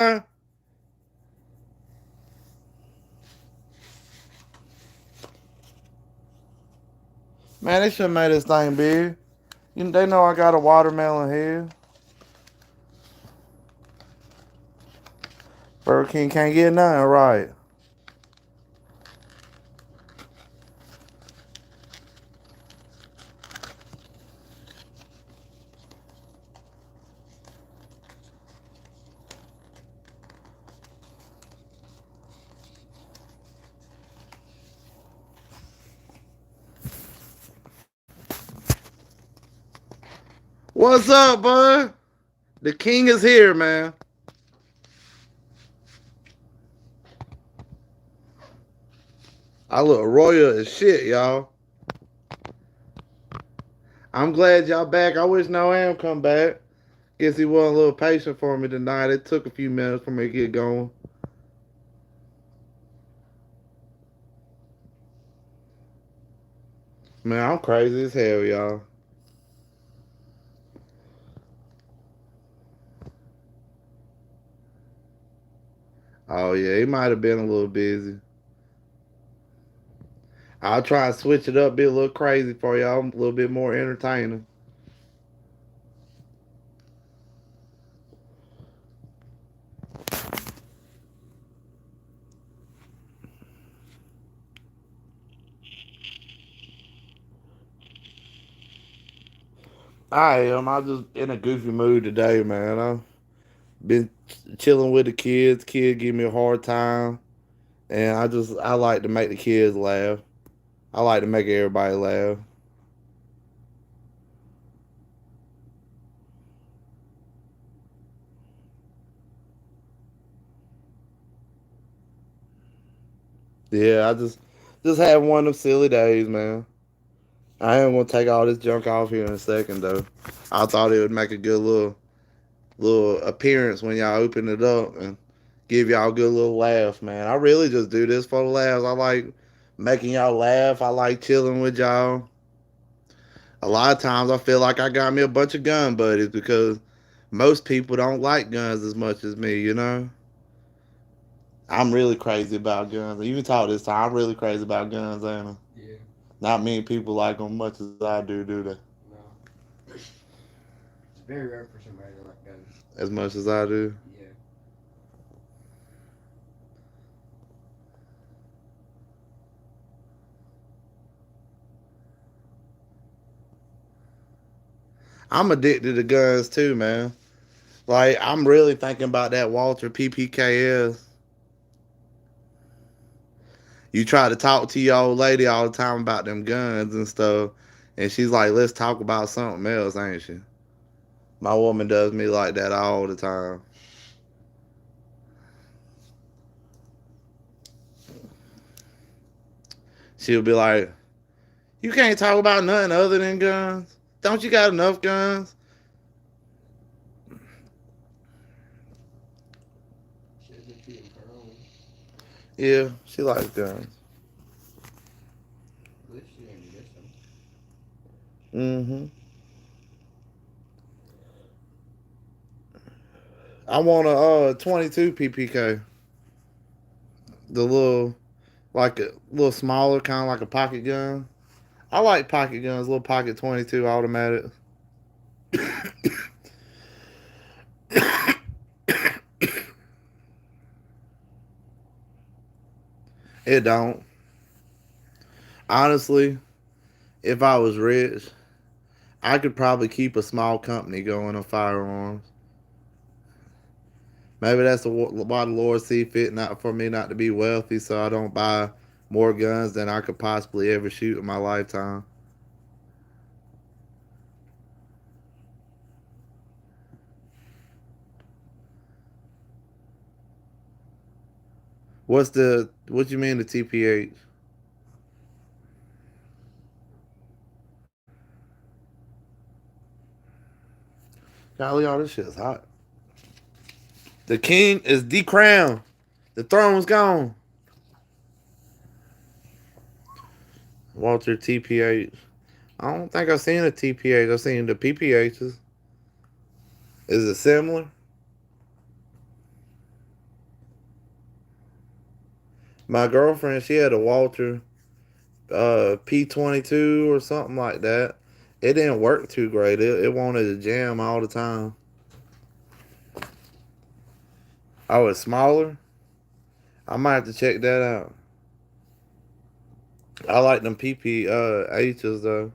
Man, they should have made this thing big. They know I got a watermelon head. Burger King can't get nothing right. What's up, bud? The king is here, man. I look royal as shit, y'all. I'm glad y'all back. I wish Noam come back. Guess he wasn't a little patient for me tonight. It took a few minutes for me to get going. Man, I'm crazy as hell, y'all. Oh yeah, he might have been a little busy. I'll try and switch it up, be a little crazy for y'all, a little bit more entertaining. I am. I'm just in a goofy mood today, man. I've been chilling with the kids. Kids give me a hard time, and I like to make the kids laugh. I like to make everybody laugh. Yeah, I just had one of them silly days, man. I am gonna take all this junk off here in a second, though. I thought it would make a good little appearance when y'all open it up and give y'all a good little laugh, man. I really just do this for the laughs. I like making y'all laugh. I like chilling with y'all. A lot of times I feel like I got me a bunch of gun buddies because most people don't like guns as much as me, you know? I'm really crazy about guns. You can talk this time. I'm really crazy about guns, ain't I? Yeah. Not many people like them much as I do they? No. It's very rare for somebody to like guns. As much as I do. Yeah. I'm addicted to guns too, man. Like, I'm really thinking about that Walter PPKS. You try to talk to your old lady all the time about them guns and stuff, and she's like, let's talk about something else, ain't she? My woman does me like that all the time. She'll be like, you can't talk about nothing other than guns. Don't you got enough guns? She has a few of her own. Yeah, she likes guns. At least she didn't miss them. Mm-hmm. I want a 22 PPK. The little, like a little smaller, kind of like a pocket gun. I like pocket guns, little pocket 22 automatic. It don't. Honestly, if I was rich, I could probably keep a small company going on firearms. Maybe that's why the Lord see fit not for me not to be wealthy, so I don't buy more guns than I could possibly ever shoot in my lifetime. What you mean the TPH? Golly, all this shit is hot. The king is decrowned. The throne's gone. Walter TPH. I don't think I've seen a TPH. I've seen the PPHs. Is it similar? My girlfriend, she had a Walter P22 or something like that. It didn't work too great. It wanted to jam all the time. Oh, it's smaller. I might have to check that out. I like them PPHs though.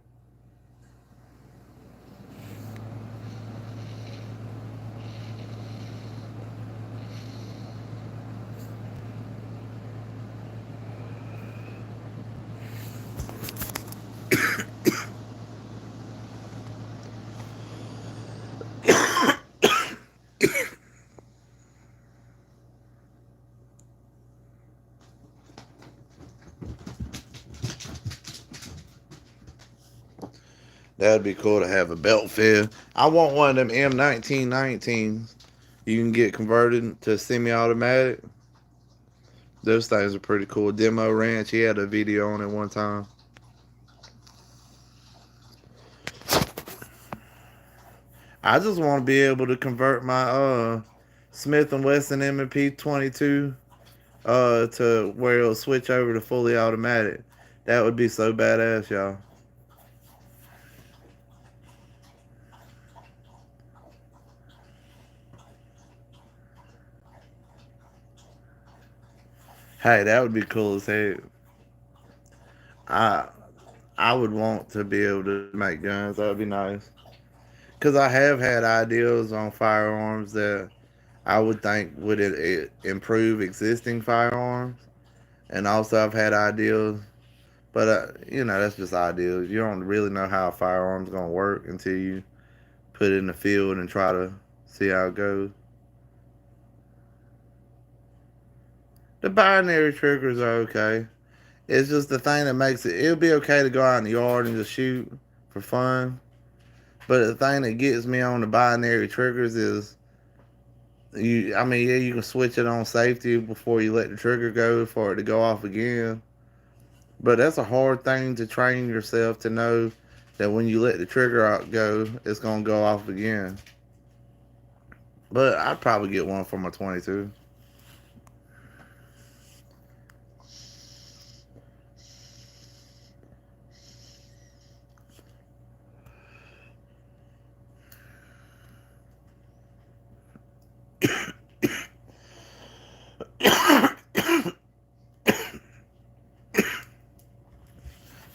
That'd be cool to have a belt fed. I want one of them M1919s. You can get converted to semi-automatic. Those things are pretty cool. Demo Ranch, he had a video on it one time. I just want to be able to convert my Smith and Wesson M&P 22 to where it'll switch over to fully automatic. That would be so badass, y'all. Hey, that would be cool as heck. I I would want to be able to make guns. That would be nice. Cause I have had ideas on firearms that I would think would improve existing firearms, and also I've had ideas, but that's just ideas. You don't really know how a firearm's gonna work until you put it in the field and try to see how it goes. The binary triggers are okay. It's just the thing that makes it. It'll be okay to go out in the yard and just shoot for fun. But the thing that gets me on the binary triggers is you. I mean, yeah, you can switch it on safety before you let the trigger go for it to go off again. But that's a hard thing to train yourself to know that when you let the trigger out go, it's gonna go off again. But I'd probably get one for my 22.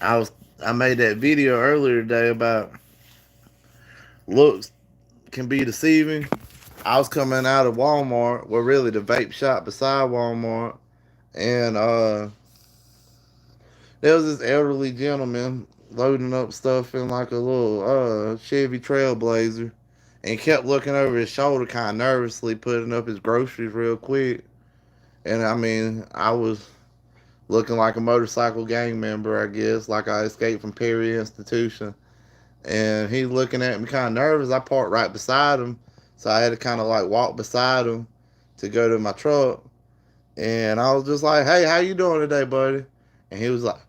I was I made that video earlier today about looks can be deceiving. I was coming out of Walmart, well, really the vape shop beside Walmart, and there was this elderly gentleman loading up stuff in like a little Chevy Trailblazer, and kept looking over his shoulder, kind of nervously, putting up his groceries real quick. And I mean, I was looking like a motorcycle gang member, I guess, like I escaped from Perry Institution. And he looking at me kind of nervous. I parked right beside him, so I had to kind of like walk beside him to go to my truck. And I was just like, "Hey, how you doing today, buddy?" And he was like,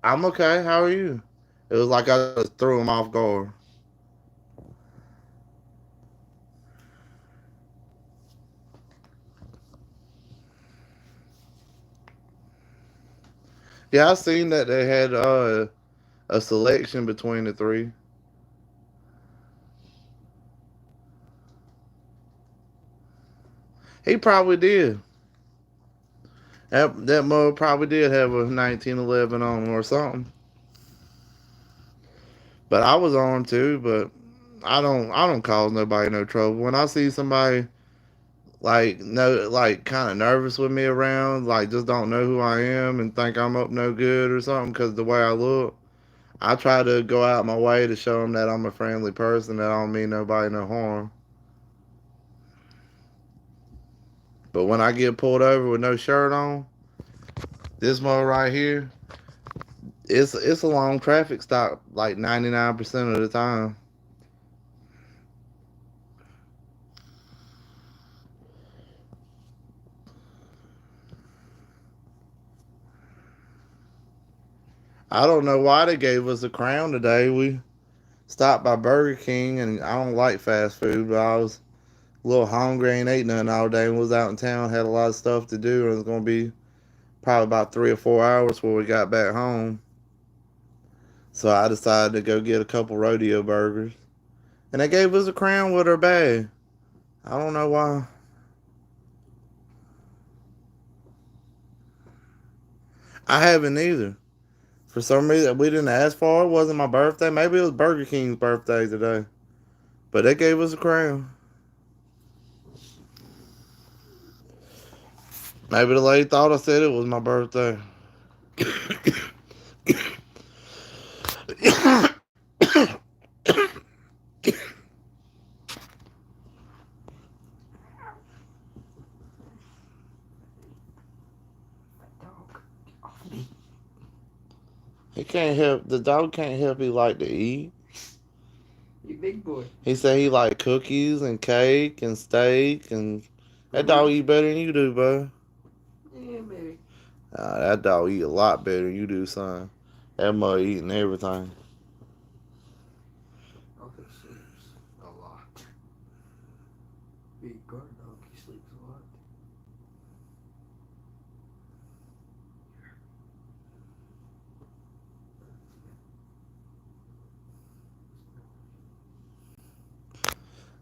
I'm okay. How are you?" It was like I just threw him off guard. Yeah, I seen that they had a selection between the three. He probably did. That mug probably did have a 1911 on or something. But I was on too. But I don't cause nobody no trouble. When I see somebody like no like kind of nervous with me around, like just don't know who I am and think I'm up no good or something because the way I look, I try to go out my way to show them that I'm a friendly person, that I don't mean nobody no harm. But when I get pulled over with no shirt on, this mug right here, it's a long traffic stop like 99% of the time. I don't know why they gave us a crown today. We stopped by Burger King, and I don't like fast food, but I was a little hungry, ain't ate nothing all day, and was out in town, had a lot of stuff to do, and it was gonna be probably about 3 or 4 hours before we got back home. So I decided to go get a couple rodeo burgers. And they gave us a crown with our bag. I don't know why. I haven't either. For some reason, we didn't ask for it. It wasn't my birthday. Maybe it was Burger King's birthday today. But they gave us a crown. Maybe the lady thought I said it was my birthday. Dog, get off me. He can't help. The dog can't help. He like to eat. You big boy. He said he like cookies and cake and steak and that dog Mm-hmm. eat better than you do, bro. Yeah, maybe. That dog eat a lot better than you do, son. That mug eating everything. Oh, he sleeps a lot. Big guard dog, he sleeps a lot.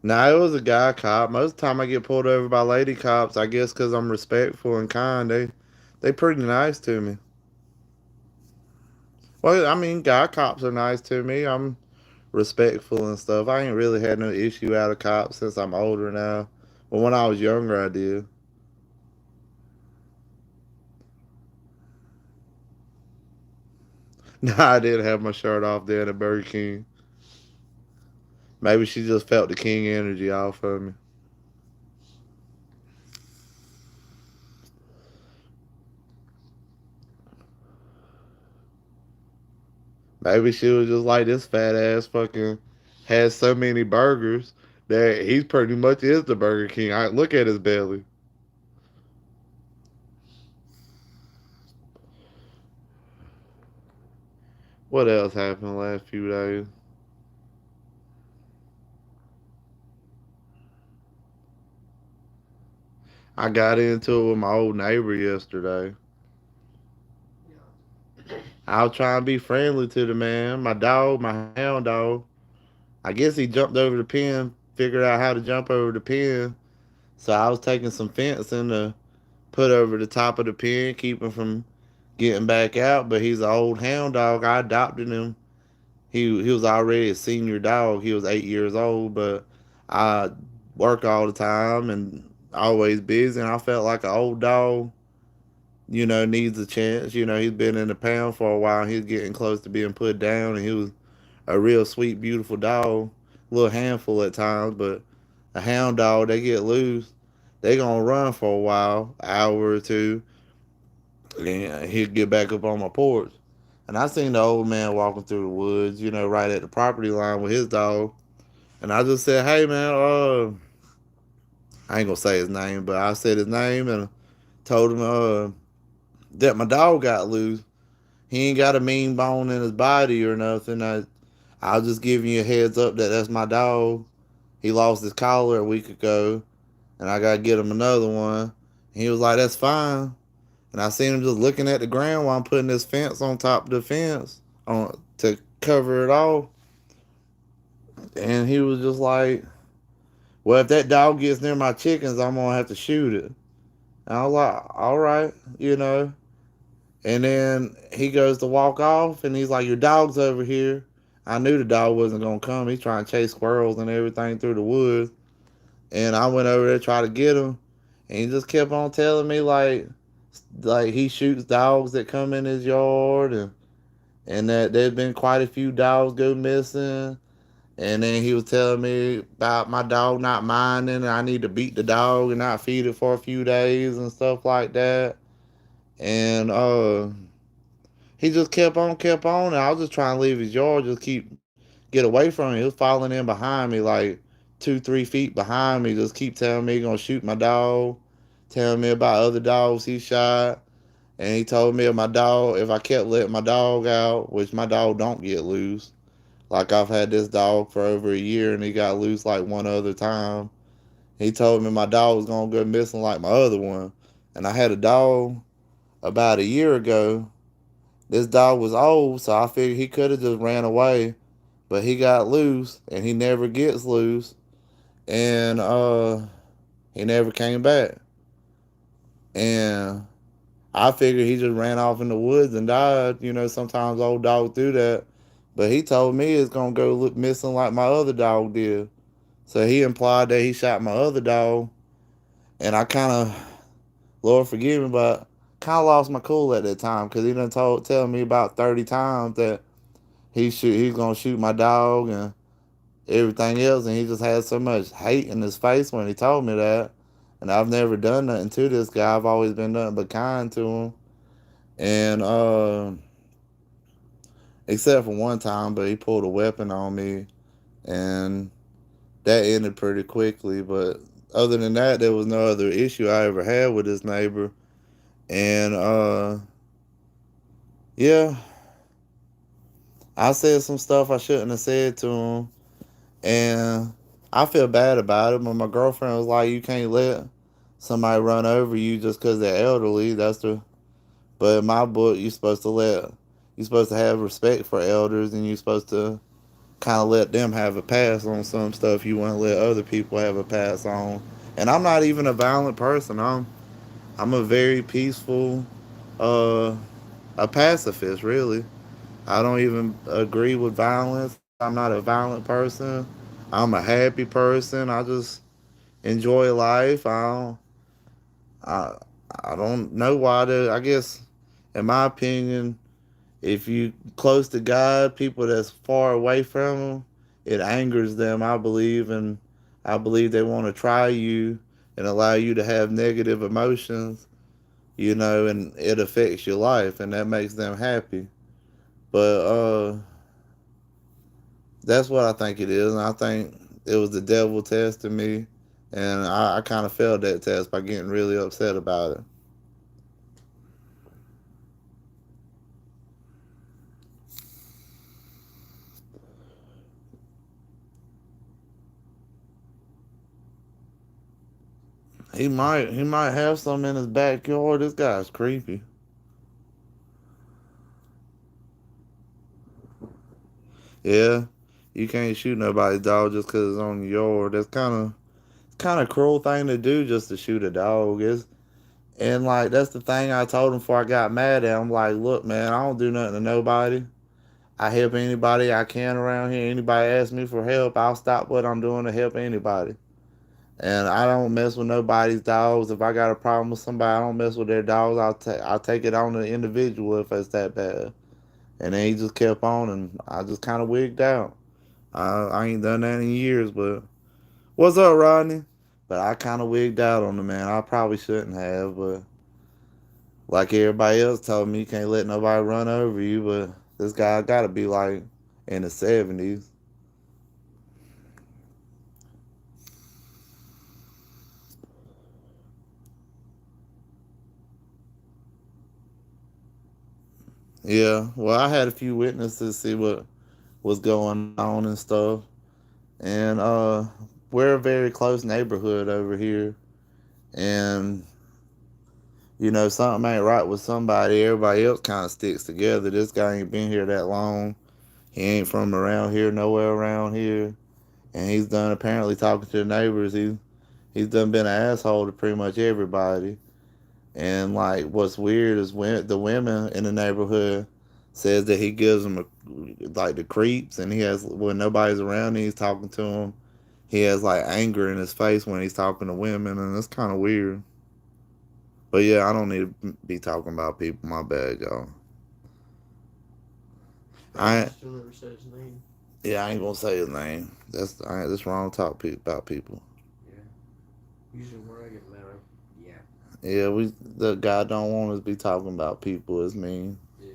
Nah, it was a guy cop. Most of the time I get pulled over by lady cops. I guess because I'm respectful and kind. They pretty nice to me. Well, I mean, guy cops are nice to me. I'm respectful and stuff. I ain't really had no issue out of cops since I'm older now. But when I was younger, I did. Nah, I did have my shirt off there at Burger King. Maybe she just felt the king energy off of me. Maybe she was just like this fat ass fucking has so many burgers that he's pretty much is the Burger King. I look at his belly. What else happened the last few days? I got into it with my old neighbor yesterday. Yeah. I was trying to be friendly to the man. My dog, my hound dog. I guess he jumped over the pen, figured out how to jump over the pen. So I was taking some fencing to put over the top of the pen, keep him from getting back out. But he's an old hound dog. I adopted him. He was already a senior dog. He was 8 years old, but I work all the time and always busy. And I felt like an old dog, needs a chance. He's been in the pound for a while. He's getting close to being put down, and he was a real sweet, beautiful dog. A little handful at times, but a hound dog, they get loose. They gonna run for a while, an hour or two, and he'll get back up on my porch. And I seen the old man walking through the woods, right at the property line with his dog. And I just said, "Hey, man, I ain't gonna say his name, but I said his name and told him that my dog got loose. He ain't got a mean bone in his body or nothing. I'll just giving you a heads up that that's my dog. He lost his collar a week ago, and I gotta get him another one." And he was like, "That's fine." And I seen him just looking at the ground while I'm putting this fence on top of the fence on to cover it all. And he was just like, "Well, if that dog gets near my chickens, I'm gonna have to shoot it." And I was like, "All right, you know." And then he goes to walk off, and he's like, "Your dog's over here." I knew the dog wasn't gonna come. He's trying to chase squirrels and everything through the woods. And I went over there to try to get him, and he just kept on telling me like he shoots dogs that come in his yard, and that there's been quite a few dogs go missing. And then he was telling me about my dog not minding, and I need to beat the dog and not feed it for a few days and stuff like that. And he just kept on, and I was just trying to leave his yard, just get away from him. He was following in behind me, like 2, 3 feet behind me, just keep telling me he's gonna shoot my dog, telling me about other dogs he shot. And he told me if I kept letting my dog out, which my dog don't get loose. Like I've had this dog for over a year, and he got loose like one other time. He told me my dog was gonna go missing like my other one, and I had a dog, about a year ago. This dog was old, so I figured he could have just ran away, but he got loose, and he never gets loose, and he never came back. And I figured he just ran off in the woods and died. You know, sometimes old dogs do that. But he told me it's gonna go look missing like my other dog did. So he implied that he shot my other dog, and I kind of, Lord forgive me, but kind of lost my cool at that time because he done tell me about 30 times that he's gonna shoot my dog and everything else, and he just had so much hate in his face when he told me that. And I've never done nothing to this guy. I've always been nothing but kind to him. And except for one time, but he pulled a weapon on me, and that ended pretty quickly. But other than that, there was no other issue I ever had with this neighbor. And yeah, I said some stuff I shouldn't have said to him, and I feel bad about it. But my girlfriend was like, "You can't let somebody run over you just because they're elderly." That's the But in my book, you're supposed to have respect for elders, and you're supposed to kind of let them have a pass on some stuff you want to let other people have a pass on. And I'm not even a violent person. I'm a very peaceful, uh, a pacifist. Really, I don't even agree with violence. I'm not a violent person. I'm a happy person. I just enjoy life. I I don't know why to. I guess, in my opinion, if you close to God, people that's far away from Him, it angers them. I believe they want to try you and allow you to have negative emotions, and it affects your life, and that makes them happy. But that's what I think it is, and I think it was the devil testing me, and I kind of failed that test by getting really upset about it. He might have some in his backyard. This guy's creepy. Yeah, you can't shoot nobody's dog just because it's on your yard. That's kind of cruel thing to do, just to shoot a dog. And like that's the thing I told him before I got mad at him. Like, look, man, I don't do nothing to nobody. I help anybody I can around here. Anybody ask me for help, I'll stop what I'm doing to help anybody. And I don't mess with nobody's dogs. If I got a problem with somebody, I don't mess with their dogs. I'll take it on the individual if it's that bad. And then he just kept on, and I just kind of wigged out. I ain't done that in years, but what's up, Rodney? But I kind of wigged out on the man. I probably shouldn't have, but like everybody else told me, you can't let nobody run over you. But this guy got to be like in the 70s. Yeah, well, I had a few witnesses see what was going on and stuff, and we're a very close neighborhood over here, and something ain't right with somebody. Everybody else kind of sticks together. This guy ain't been here that long. He ain't from around here, nowhere around here, and he's done apparently talking to the neighbors. He's done been an asshole to pretty much everybody. And like, what's weird is when the women in the neighborhood says that he gives them like the creeps, and he has when nobody's around, and he's talking to them. He has like anger in his face when he's talking to women, and it's kind of weird. But yeah, I don't need to be talking about people. My bad, y'all. I I still never said his name. Yeah, I ain't gonna say his name. That's wrong. To talk about people. Yeah. Usually when I get mad, yeah. Yeah, the guy don't want us to be talking about people. It's mean. Yeah.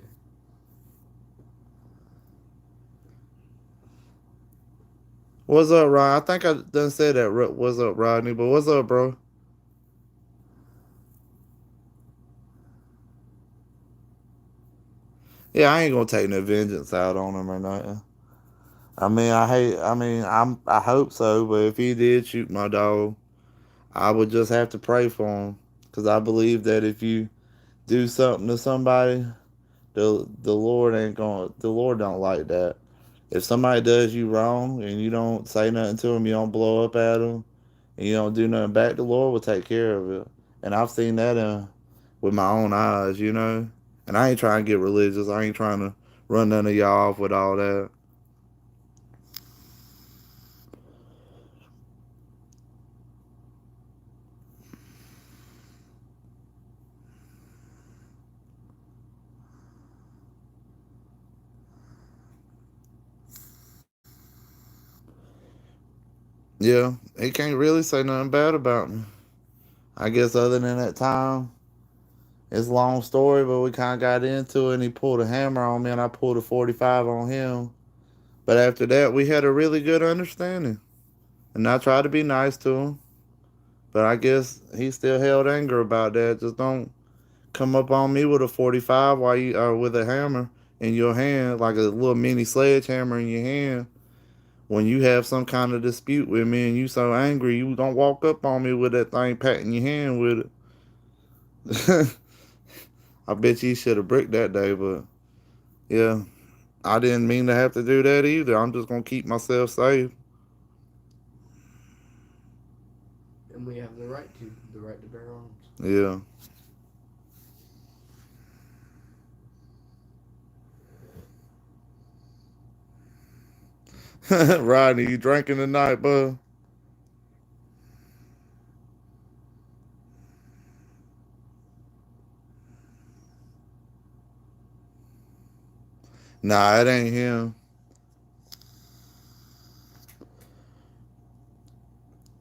What's up, Rod? I think I done said that. What's up, Rodney? But what's up, bro? Yeah, I ain't gonna take no vengeance out on him or nothing. I mean, I hate. I mean, I hope so. But if he did shoot my dog, I would just have to pray for him, because I believe that if you do something to somebody, the Lord don't like that. If somebody does you wrong and you don't say nothing to them, you don't blow up at them, and you don't do nothing back, the Lord will take care of it. And I've seen that with my own eyes, you know. And I ain't trying to get religious. I ain't trying to run none of y'all off with all that. Yeah, he can't really say nothing bad about me. I guess other than that time, it's a long story, but we kind of got into it, and he pulled a hammer on me, and I pulled a 45 on him. But after that, we had a really good understanding. And I tried to be nice to him. But I guess he still held anger about that. Just don't come up on me with a 45 while you are with a hammer in your hand, like a little mini sledgehammer in your hand. When you have some kind of dispute with me and you so angry, you don't walk up on me with that thing patting your hand with it. I bet you should have bricked that day, but yeah, I didn't mean to have to do that either. I'm just gonna keep myself safe. And we have the right to bear arms. Yeah. Rodney, you drinking tonight, bud? Nah, it ain't him.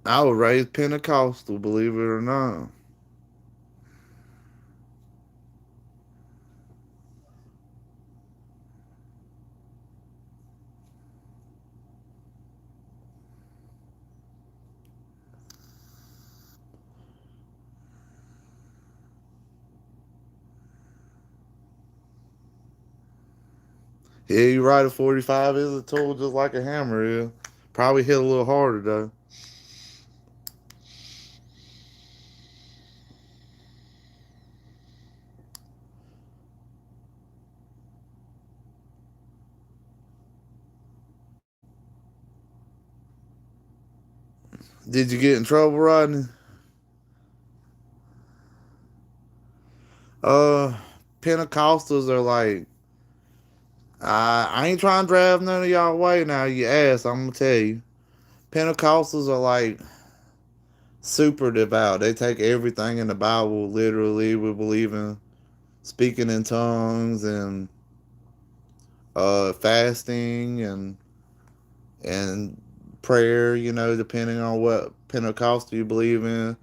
I was raised Pentecostal, believe it or not. Yeah, you right. A 45 is a tool just like a hammer is. Probably hit a little harder though. Did you get in trouble, Rodney? Uh, Pentecostals are like, I ain't trying to drive none of y'all away now. You ass, I'm gonna tell you. Pentecostals are like super devout. They take everything in the Bible literally. We believe in speaking in tongues and fasting and prayer, you know, depending on what Pentecostal you believe in.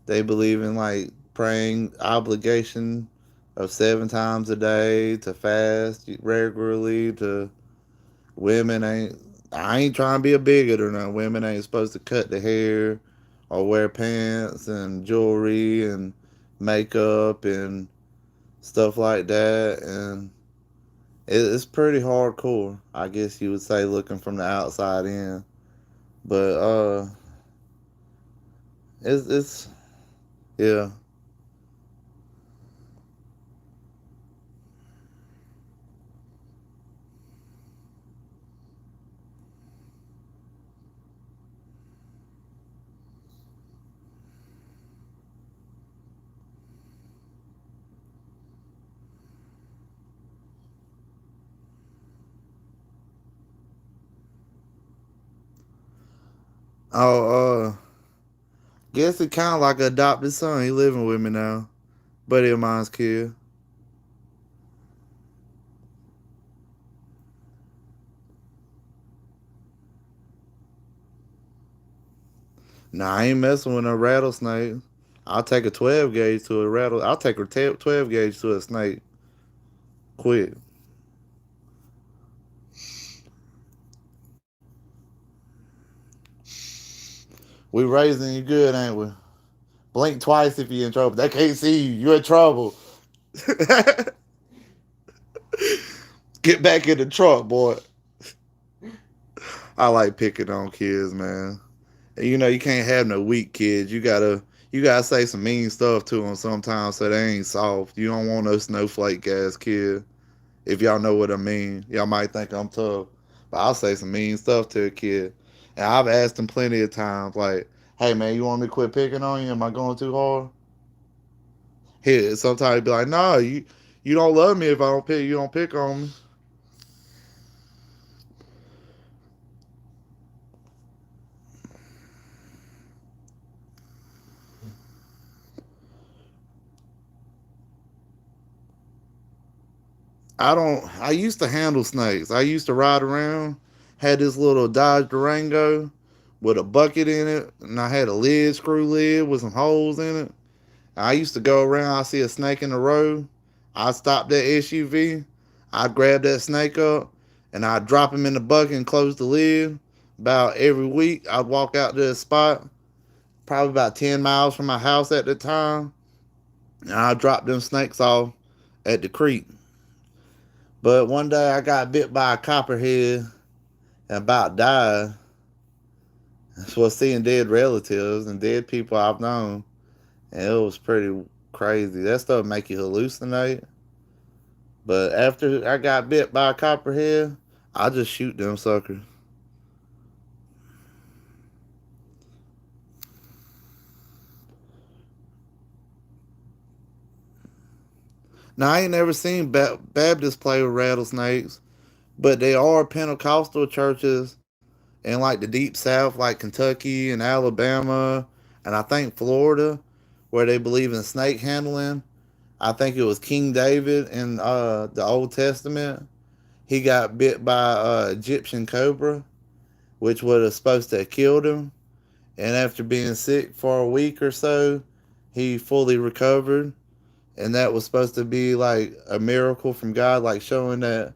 They believe in like praying obligation of 7 times a day, to fast regularly, to women ain't, I ain't trying to be a bigot or not. Women ain't supposed to cut the hair or wear pants and jewelry and makeup and stuff like that. And it's pretty hardcore, I guess you would say, looking from the outside in. But it's yeah. Oh, guess it kind of like an adopted son. He living with me now. Buddy of mine's kid. Nah, I ain't messing with no rattlesnake. I'll take a 12 gauge to a rattle. I'll take a 12 gauge to a snake. Quick. We raising you good, ain't we? Blink twice if you in trouble. They can't see you. You in trouble. Get back in the truck, boy. I like picking on kids, man. You know, you can't have no weak kids. You gotta You gotta say some mean stuff to them sometimes so they ain't soft. You don't want no snowflake ass kid. If y'all know what I mean, y'all might think I'm tough, but I'll say some mean stuff to a kid. And I've asked him plenty of times, like, "Hey man, you want me to quit picking on you? Am I going too hard?" He sometimes he'd be like, "No, you don't love me if I don't pick. You don't pick on me." I don't. I used to handle snakes. I used to ride around. Had this little Dodge Durango with a bucket in it, and I had a lid, screw lid with some holes in it. I used to go around. I see a snake in the road. I'd stop that SUV. I'd grab that snake up, and I'd drop him in the bucket and close the lid. About every week, I'd walk out to a spot, probably about 10 miles from my house at the time, and I'd drop them snakes off at the creek. But one day I got bit by a copperhead and about died. So seeing dead relatives and dead people I've known, and it was pretty crazy. That stuff make you hallucinate. But after I got bit by a copperhead, I just shoot them suckers. Now I ain't never seen Baptists play with rattlesnakes, but they are Pentecostal churches in like the deep south, like Kentucky and Alabama, and I think Florida, where they believe in snake handling. I think it was King David in the Old Testament. He got bit by Egyptian cobra, which was supposed to have killed him. And after being sick for a week or so, he fully recovered. And that was supposed to be like a miracle from God, like showing that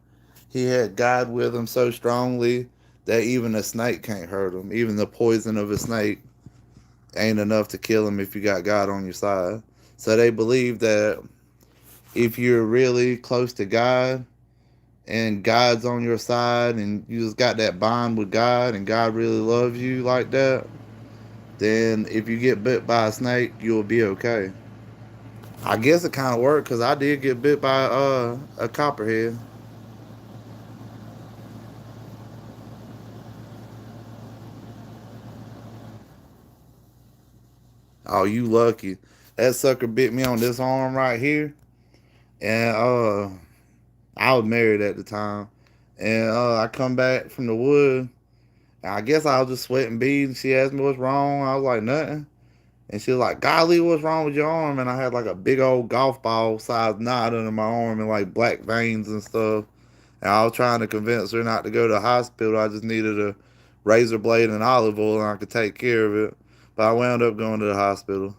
he had God with him so strongly that even a snake can't hurt him. Even the poison of a snake ain't enough to kill him if you got God on your side. So they believe that if you're really close to God and God's on your side and you just got that bond with God and God really loves you like that, then if you get bit by a snake, you'll be okay. I guess it kind of worked because I did get bit by a copperhead. Oh, you lucky. That sucker bit me on this arm right here. And I was married at the time. And I come back from the wood. And I guess I was just sweating beads. She asked me what's wrong. I was like, nothing. And she was like, "Golly, what's wrong with your arm?" And I had like a big old golf ball sized knot under my arm and like black veins and stuff. And I was trying to convince her not to go to the hospital. I just needed a razor blade and olive oil and I could take care of it. But I wound up going to the hospital.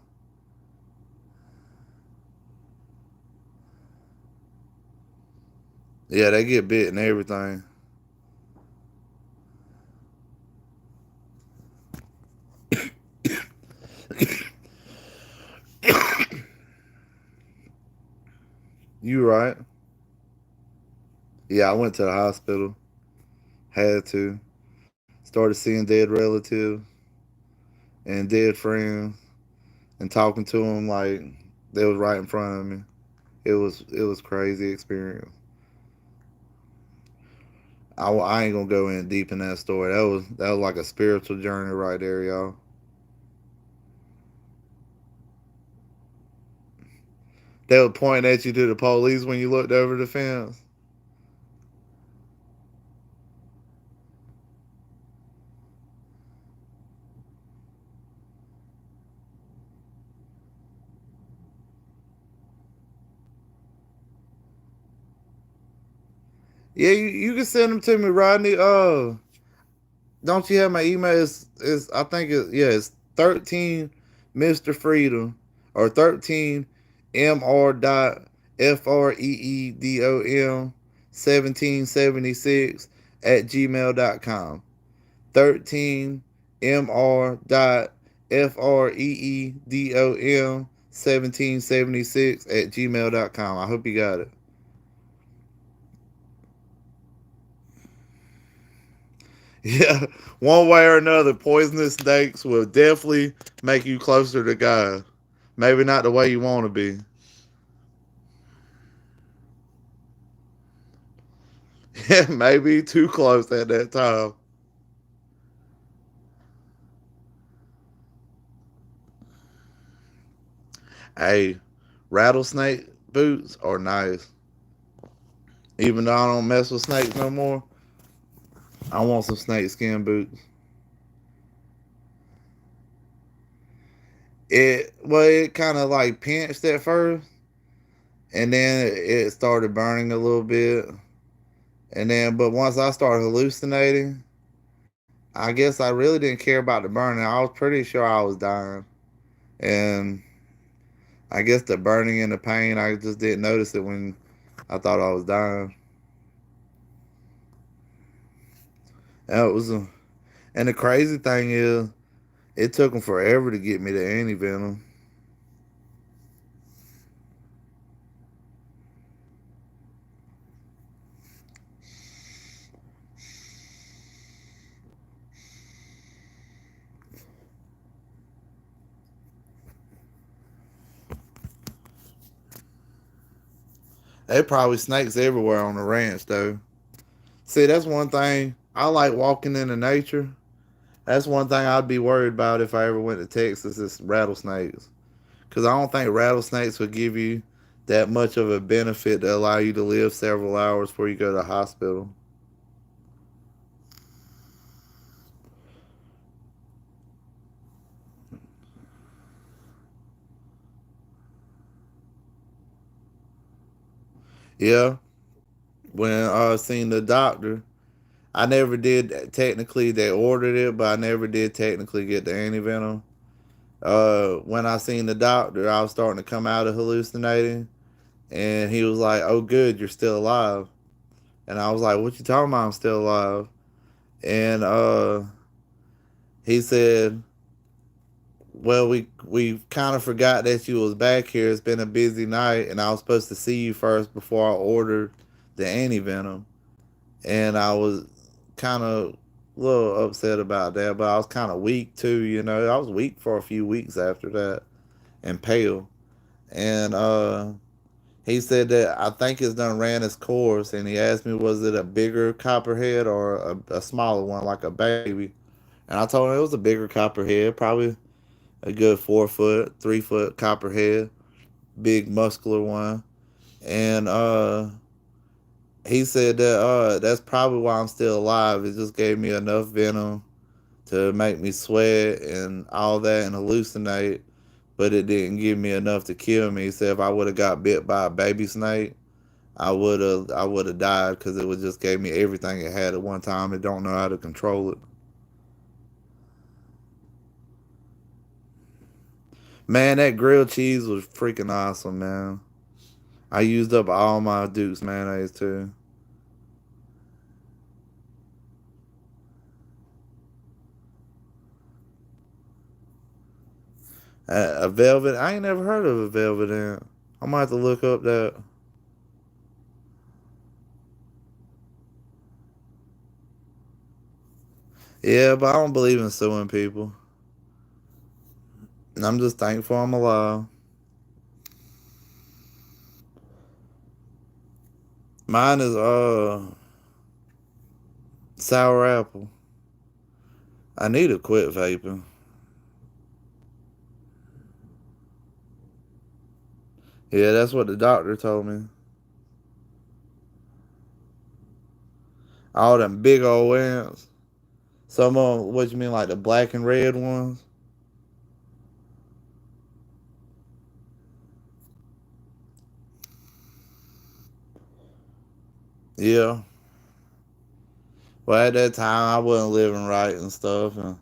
Yeah, they get bit and everything. You right. Yeah, I went to the hospital. Had to. Started seeing dead relatives and dead friends and talking to them like they was right in front of me. It was crazy experience. I ain't gonna go in deep in that story. That was like a spiritual journey right there, y'all. They would point at you to the police when you looked over the fence. Yeah, you can send them to me, Rodney. Don't you have my email? Is I think it's 13 Mr. Freedom or 13 Mr. dot freedom 1776 at gmail.com. 13 Mr. dot freedom 1776 at gmail.com. I hope you got it. Yeah, one way or another, poisonous snakes will definitely make you closer to God. Maybe not the way you want to be. Yeah, maybe too close at that time. Hey, rattlesnake boots are nice. Even though I don't mess with snakes no more, I want some snake skin boots. It kind of like pinched at first, and then it started burning a little bit, and then but once I started hallucinating, I guess I really didn't care about the burning. I was pretty sure I was dying, and I guess the burning and the pain, I just didn't notice it when I thought I was dying. And it was, and the crazy thing is, it took them forever to get me the anti venom. They probably snakes everywhere on the ranch though. See, that's one thing I like walking into nature. That's one thing I'd be worried about if I ever went to Texas is rattlesnakes. Because I don't think rattlesnakes would give you that much of a benefit to allow you to live several hours before you go to the hospital. Yeah, when I seen the doctor, I never did technically. They ordered it, but I never did technically get the antivenom. When I seen the doctor, I was starting to come out of hallucinating, and he was like, "Oh, good, you're still alive." And I was like, "What you talking about? I'm still alive." And he said, "Well, we kind of forgot that you was back here. It's been a busy night, and I was supposed to see you first before I ordered the antivenom." And I was kind of a little upset about that, but I was kind of weak too. I was weak for a few weeks after that and pale. And he said that I think it's done ran its course, and he asked me, was it a bigger copperhead or a smaller one, like a baby? And I told him it was a bigger copperhead, probably a good 4 foot, 3 foot copperhead, big muscular one. And he said that that's probably why I'm still alive. It just gave me enough venom to make me sweat and all that and hallucinate, but it didn't give me enough to kill me. He said if I would have got bit by a baby snake, I would have died because it would just gave me everything it had at one time. It don't know how to control it. Man, that grilled cheese was freaking awesome, man. I used up all my Duke's mayonnaise too. A velvet, I ain't never heard of a velvet ant. I might have to look up that. Yeah, but I don't believe in suing people. And I'm just thankful I'm alive. Mine is sour apple. I need to quit vaping. Yeah, that's what the doctor told me. All them big old ants. Some of them, what you mean, like the black and red ones? Yeah. Well, at that time, I wasn't living right and stuff, and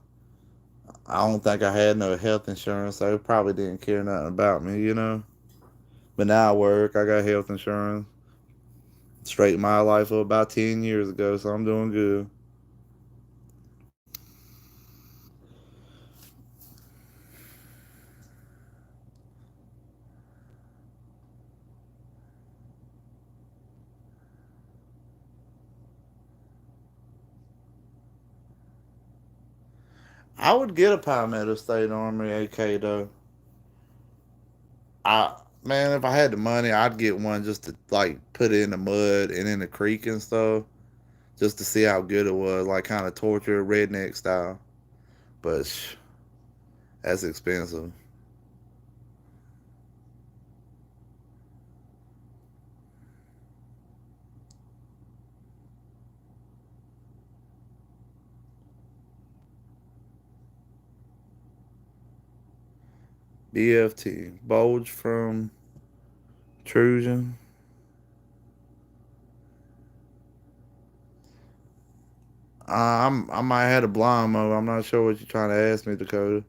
I don't think I had no health insurance, so it probably didn't care nothing about me. But now I work, I got health insurance. Straightened my life up about 10 years ago, so I'm doing good. I would get a Palmetto State Armory AK though. I Man, if I had the money, I'd get one just to like put it in the mud and in the creek and stuff, just to see how good it was, like kind of torture redneck style. But that's expensive. BFT, bulge from intrusion. I might have a blind mode. I'm not sure what you're trying to ask me, Dakota.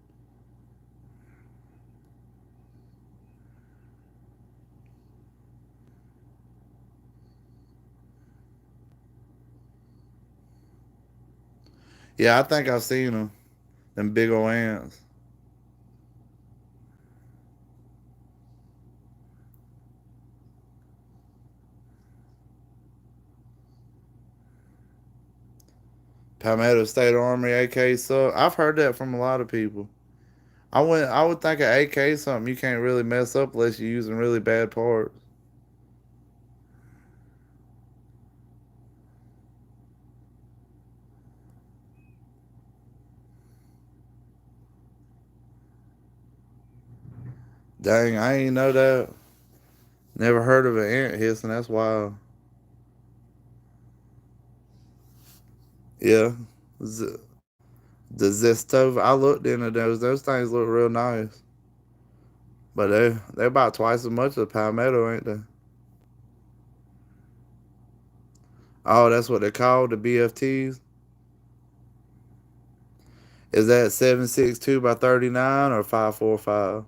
Yeah, I think I've seen them. Them big old ants. Palmetto State Armory AK suck. I've heard that from a lot of people. I would think an AK is something you can't really mess up unless you're using really bad parts. Dang, I ain't know that. Never heard of an ant hissing. That's wild. Yeah, Z- the Zestov. I looked into those. Those things look real nice, but they're about twice as much as Palmetto, ain't they? Oh, that's what they call the BFTs. Is that 7.62 by 39 or 5.45?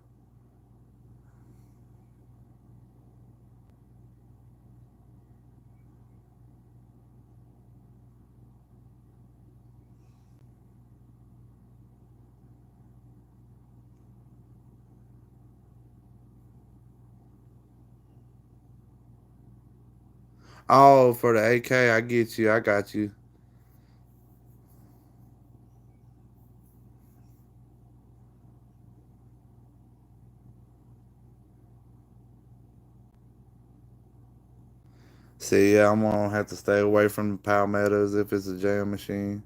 Oh, for the AK, I get you. I got you. See, yeah, I'm gonna have to stay away from the Palmettos if it's a jam machine.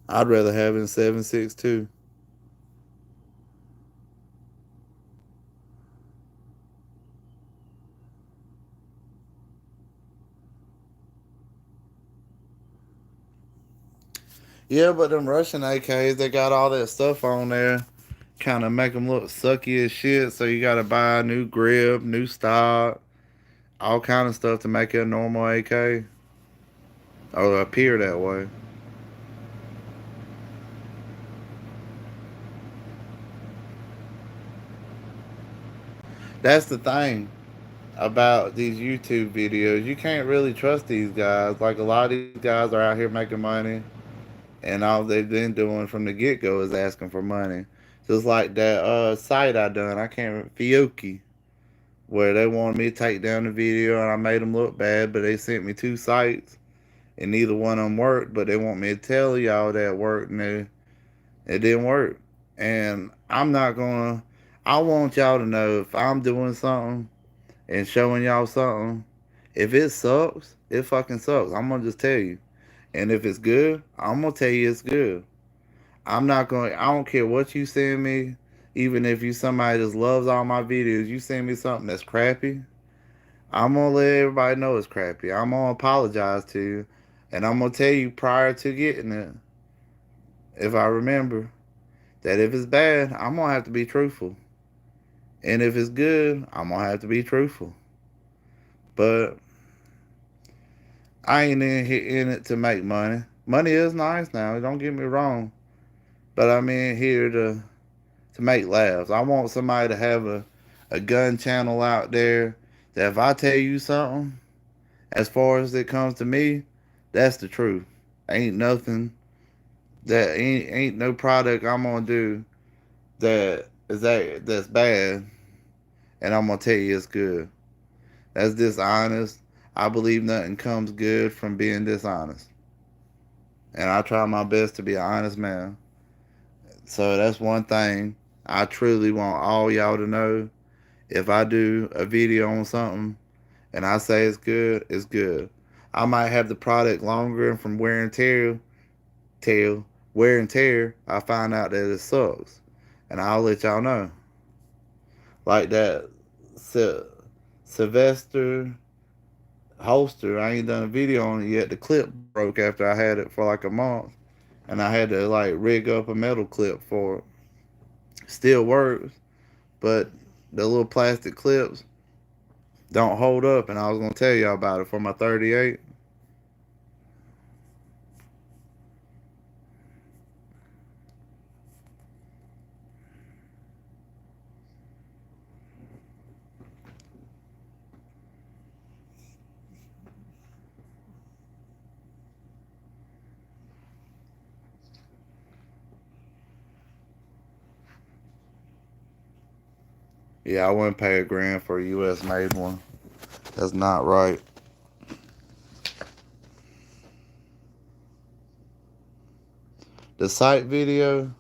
I'd rather have it in 7.62. Yeah, but them Russian AKs, they got all that stuff on there, kind of make them look sucky as shit. So you gotta buy a new grip, new stock, all kind of stuff to make it a normal AK or appear that way. That's the thing about these YouTube videos. You can't really trust these guys. Like a lot of these guys are out here making money, and all they've been doing from the get go is asking for money. Just like that site I done, I can't remember, Fiocchi, where they wanted me to take down the video and I made them look bad, but they sent me two sites and neither one of them worked. But they want me to tell y'all that it worked and it didn't work. And I'm not gonna. I want y'all to know if I'm doing something and showing y'all something. If it sucks, it fucking sucks. I'm gonna just tell you. And if it's good, I'm gonna tell you it's good. I'm not going. I don't care what you send me. Even if you somebody just loves all my videos, you send me something that's crappy. I'm gonna let everybody know it's crappy. I'm gonna apologize to you, and I'm gonna tell you prior to getting it, if I remember, that if it's bad, I'm gonna have to be truthful, and if it's good, I'm gonna have to be truthful. But I ain't in it to make money. Money is nice now. Don't get me wrong, but I'm in here to make laughs. I want somebody to have a gun channel out there that if I tell you something, as far as it comes to me, that's the truth. Ain't nothing that ain't no product I'm gonna do that's bad, and I'm gonna tell you it's good. That's dishonest. I believe nothing comes good from being dishonest, and I try my best to be an honest man. So that's one thing I truly want all y'all to know. If I do a video on something and I say it's good, it's good. I might have the product longer, and from tear, wear and tear, I find out that it sucks, and I'll let y'all know. Like that Sylvester holster, I ain't done a video on it yet. The clip broke after I had it for like a month, and I had to like rig up a metal clip for it. Still works, but the little plastic clips don't hold up, and I was gonna tell y'all about it for my 38. Yeah, I wouldn't pay $1,000 for a U.S. made one. That's not right. The site video,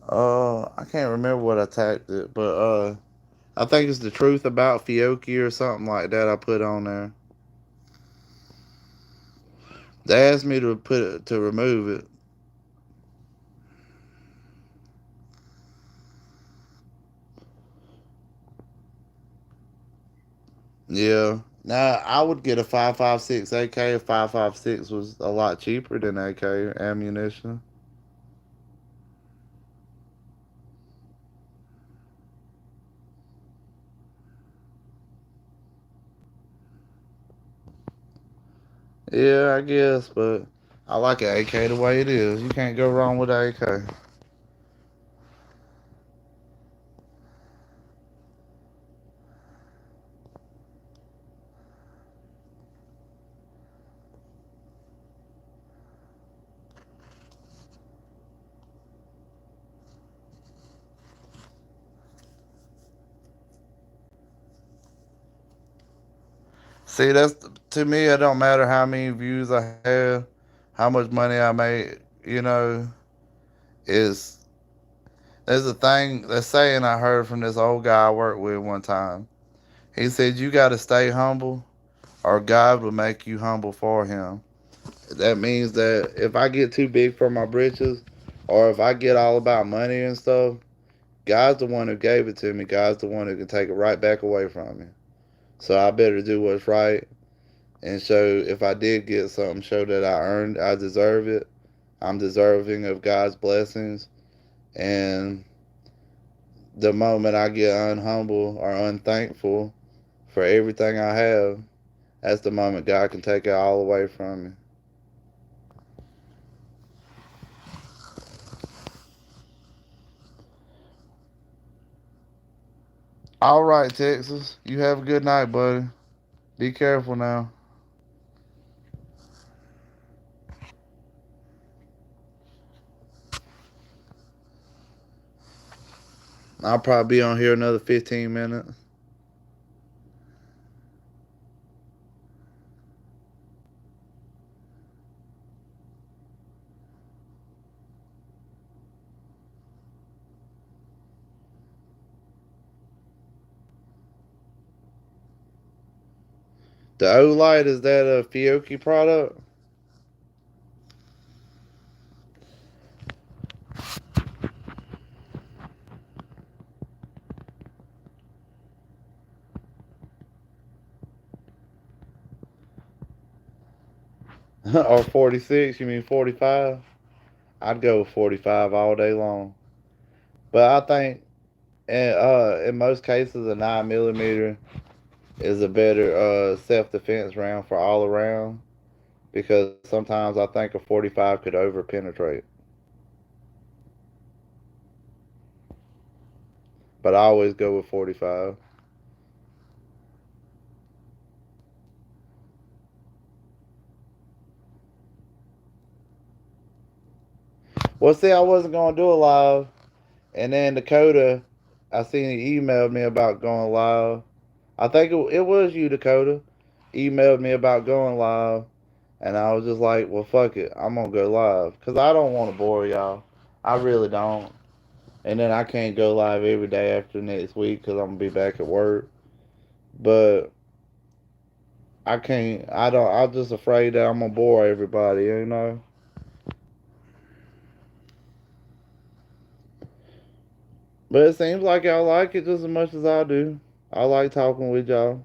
I can't remember what I tagged it, but I think it's the truth about Fiocchi or something like that. I put on there. They asked me to remove it. Yeah. Now I would get a 5.56 AK. 5.56 was a lot cheaper than AK ammunition. Yeah, I guess, but I like an AK the way it is. You can't go wrong with an AK. See, that's to me. It don't matter how many views I have, how much money I make. You know, is there's a thing, there's saying I heard from this old guy I worked with one time. He said you got to stay humble, or God will make you humble for Him. That means that if I get too big for my britches, or if I get all about money and stuff, God's the one who gave it to me. God's the one who can take it right back away from me. So I better do what's right and show, if I did get something, show that I earned, I deserve it. I'm deserving of God's blessings. And the moment I get unhumble or unthankful for everything I have, that's the moment God can take it all away from me. All right, Texas. You have a good night, buddy. Be careful now. I'll probably be on here another 15 minutes. The O Light, is that a Fiocchi product? Or 46? You mean 45? I'd go with 45 all day long. But I think in most cases, a 9 millimeter is a better self defense round for all around, because sometimes I think a 45 could over penetrate. But I always go with 45. Well, see, I wasn't gonna do a live, and then Dakota, I seen he emailed me about going live. I think it was you, Dakota, emailed me about going live, and I was just like, well, fuck it, I'm gonna go live, cause I don't want to bore y'all. I really don't. And then I can't go live every day after next week because I'm gonna be back at work. But I can't. I don't. I'm just afraid that I'm gonna bore everybody. You know. But it seems like y'all like it just as much as I do. I like talking with y'all.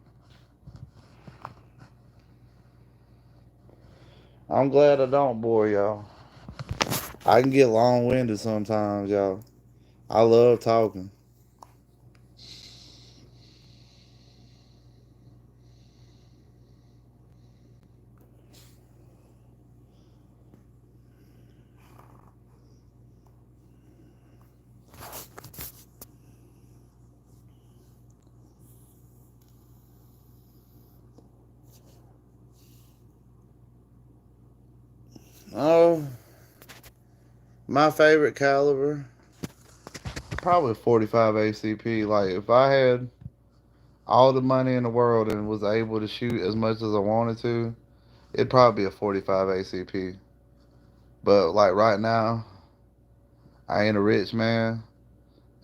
I'm glad I don't bore y'all. I can get long winded sometimes, y'all. I love talking. Oh, my favorite caliber, probably 45 ACP. Like if I had all the money in the world and was able to shoot as much as I wanted to, it'd probably be a 45 ACP. But like right now, I ain't a rich man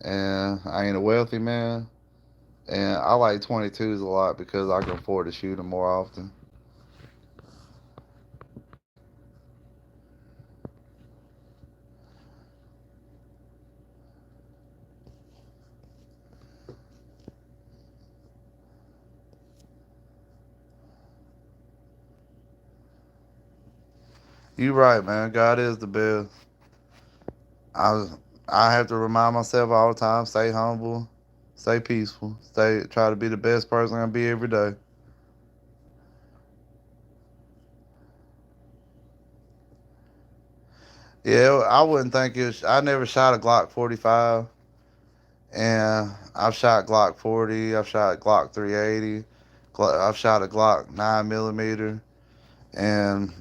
and I ain't a wealthy man. And I like 22s a lot because I can afford to shoot them more often. You right, man. God is the best. I I have to remind myself all the time: stay humble, stay peaceful, try to be the best person I can be every day. Yeah, I wouldn't think it. I never shot a Glock 45, and I've shot Glock 40. I've shot Glock 380. I've shot a Glock 9 millimeter, and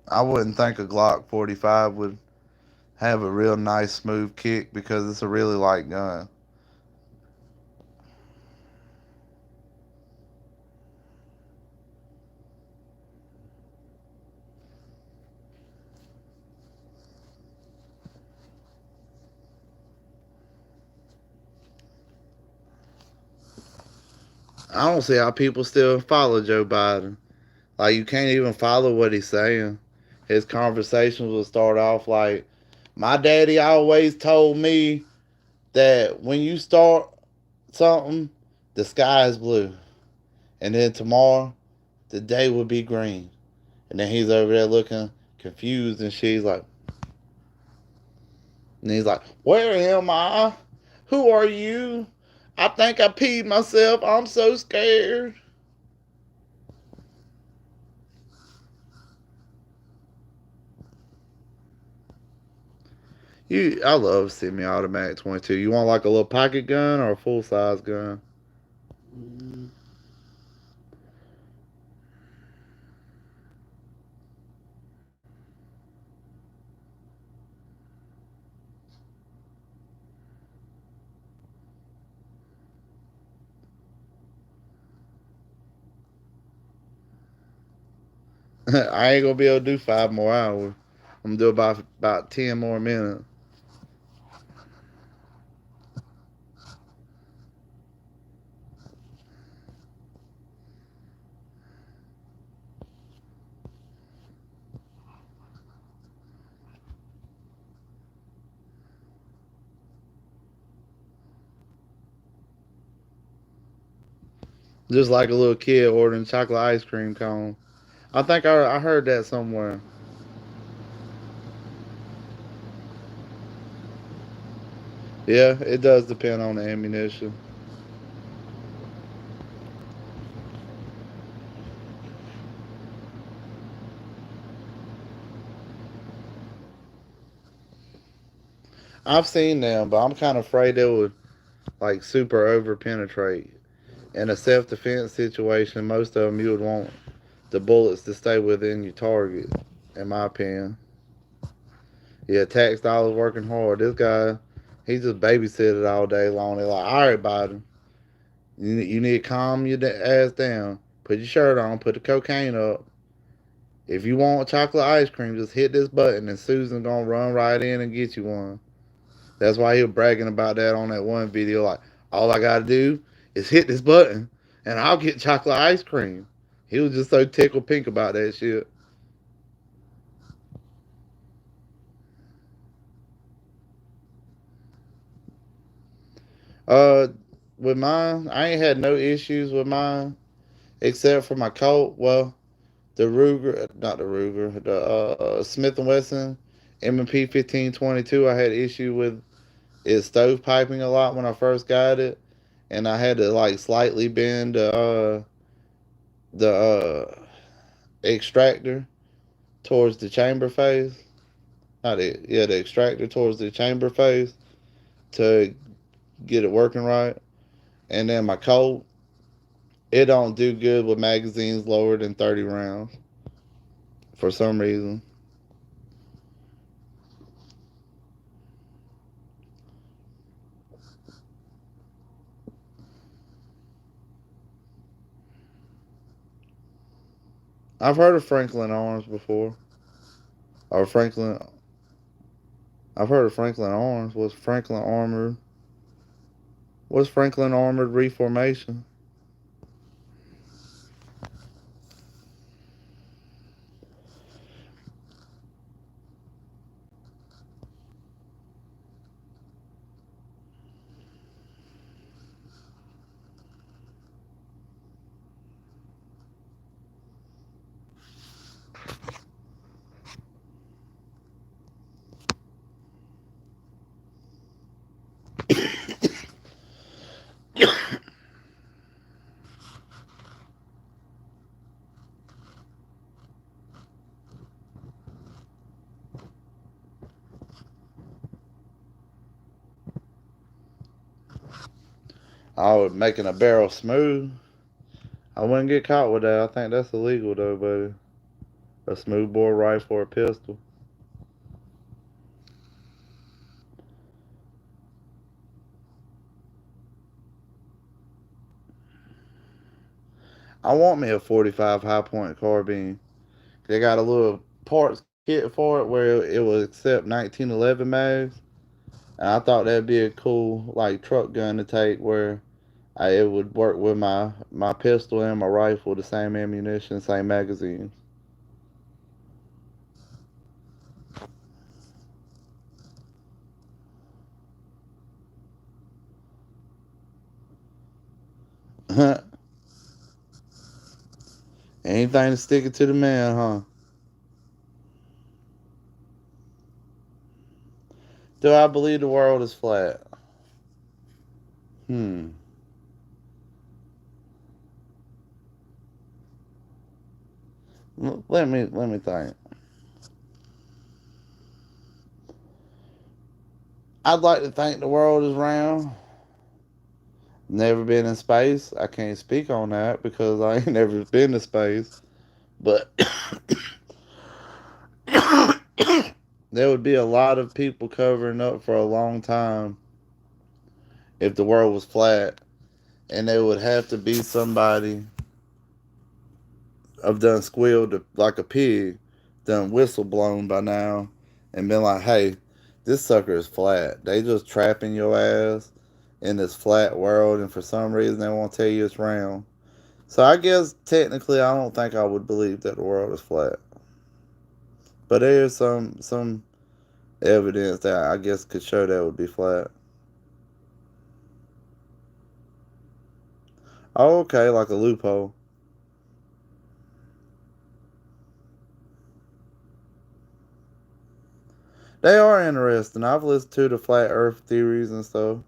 I wouldn't think a Glock 45 would have a real nice smooth kick because it's a really light gun. I don't see how people still follow Joe Biden. Like you can't even follow what he's saying. His conversations will start off like, "My daddy always told me that when you start something, the sky is blue, and then tomorrow the day will be green." And then he's over there looking confused and she's like, and he's like, "Where am I? Who are you? I think I peed myself. I'm so scared." I love semi-automatic 22. You want like a little pocket gun or a full size gun? Mm, I ain't gonna be able to do 5 more hours. I'm gonna do about 10 more minutes. Just like a little kid ordering chocolate ice cream cone. I think I heard that somewhere. Yeah, it does depend on the ammunition. I've seen them, but I'm kind of afraid they would like super over penetrate. In a self defense situation, most of them you would want the bullets to stay within your target, in my opinion. Yeah, tax dollars working hard. This guy, he just babysitted all day long. They're like, all right, Biden, you need to calm your ass down. Put your shirt on. Put the cocaine up. If you want chocolate ice cream, just hit this button, and Susan gonna run right in and get you one. That's why he was bragging about that on that one video. Like, all I gotta do is hit this button, and I'll get chocolate ice cream. He was just so tickled pink about that shit. Uh, with mine, I ain't had no issues with mine except for my Colt. Well, the Ruger, not the Ruger, the Smith and Wesson M&P 1522. I had issue with its stovepiping a lot when I first got it, and I had to like slightly bend the extractor towards the chamber face. Not it, yeah, the extractor towards the chamber face to get it working right. And then my Colt, it don't do good with magazines lower than 30 rounds for some reason. I've heard of Franklin Arms before, or Franklin. I've heard of Franklin Arms. Was Franklin Armored? Was Franklin Armored Reformation? Oh, making a barrel smooth. I wouldn't get caught with that. I think that's illegal though, buddy. A smoothbore rifle or pistol. I want me a 45 high point carbine. They got a little parts kit for it where it will accept 1911 mags. And I thought that'd be a cool like truck gun to take where it would work with my pistol and my rifle, the same ammunition, same magazines. Anything to stick it to the man, huh? Do I believe the world is flat? Hmm. Let me think. I'd like to think the world is round. Never been in space. I can't speak on that because I ain't never been to space. But there would be a lot of people covering up for a long time if the world was flat, and there would have to be somebody I've done squealed like a pig, done whistle blown by now, and been like, "Hey, this sucker is flat. They just trapping your ass in this flat world, and for some reason they won't tell you it's round." So I guess technically, I don't think I would believe that the world is flat, but there's some evidence that I guess could show that it would be flat. Oh, okay, like a loophole. They are interesting. I've listened to the flat Earth theories and stuff.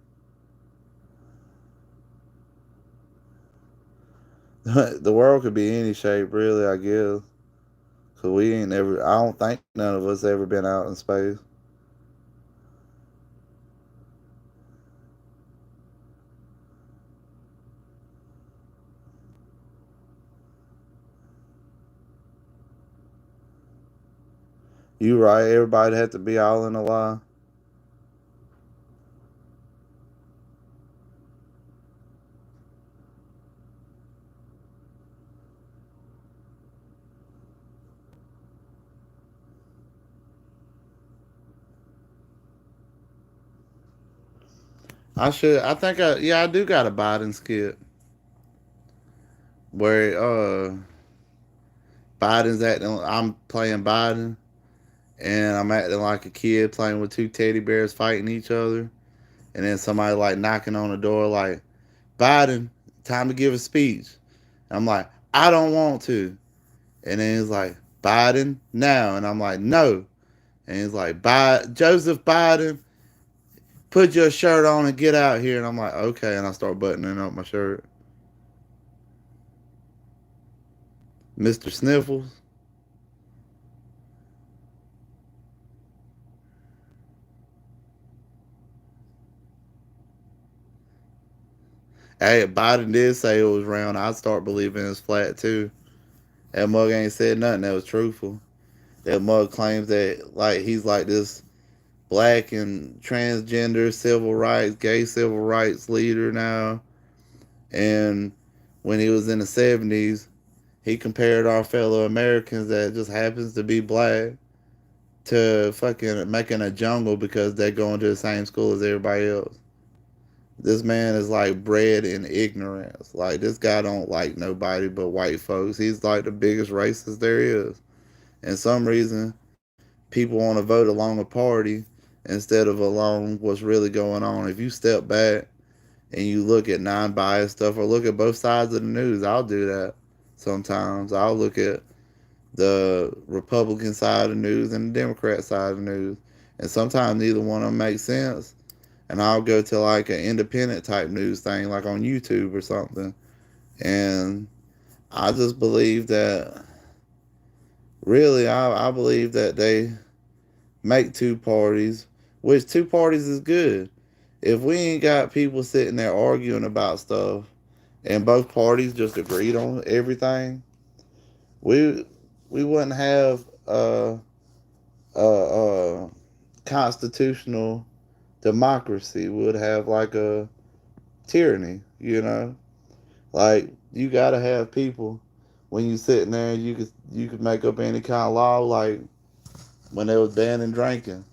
The world could be any shape, really. I guess. Cause we ain't ever. I don't think none of us ever been out in space. You right. Everybody had to be all in a lie. I should. I think. Yeah, I do got a Biden skit where Biden's acting. I'm playing Biden, and I'm acting like a kid playing with two teddy bears fighting each other, and then somebody like knocking on the door like, Biden, time to give a speech. I'm like, I don't want to. And then he's like, Biden, now. And I'm like, no. And he's like, Joseph Biden, put your shirt on and get out here. And I'm like, okay. And I start buttoning up my shirt. Mr. Sniffles. Hey, if Biden did say it was round, I'd start believing it's flat too. That mug ain't said nothing that was truthful. That mug claims that like he's like this black and transgender civil rights, gay civil rights leader now. And when he was in the 70s, he compared our fellow Americans that just happens to be black to fucking making a jungle because they're going to the same school as everybody else. This man is like bred in ignorance. Like this guy don't like nobody but white folks. He's like the biggest racist there is. And some reason people want to vote along a party instead of along what's really going on. If you step back and you look at non-biased stuff or look at both sides of the news, I'll do that sometimes. I'll look at the Republican side of the news and the Democrat side of the news. And sometimes neither one of them makes sense. And I'll go to like an independent type news thing, like on YouTube or something. And I just believe that, really, I believe that they make two parties, which two parties is good. If we ain't got people sitting there arguing about stuff and both parties just agreed on everything, we we wouldn't have a constitutional democracy. We would have like a tyranny, you know. Like you gotta have people when you sitting there. You could make up any kind of law. Like when they was banning drinking,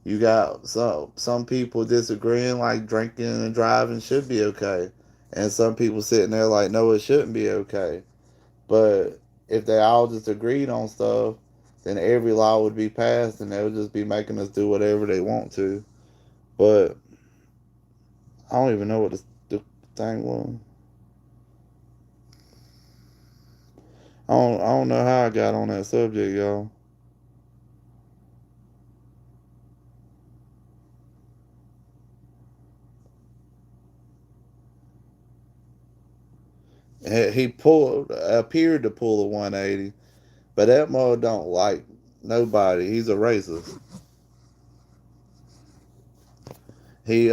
you got some people disagreeing like drinking and driving should be okay, and some people sitting there like no, it shouldn't be okay. But if they all just agreed on stuff, then every law would be passed, and they would just be making us do whatever they want to. But I don't even know what the thing was. I don't know how I got on that subject, y'all. He pulled appeared to pull a 180, but that mother don't like nobody. He's a racist. He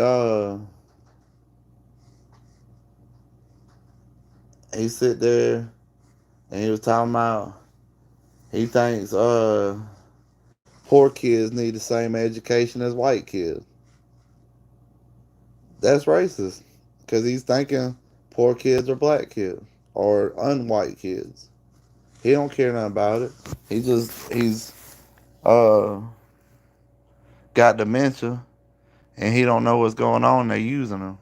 he sit there and he was talking about he thinks poor kids need the same education as white kids. That's racist because he's thinking poor kids are black kids or unwhite kids. He don't care nothing about it. He's uh got dementia and he don't know what's going on. They're using him.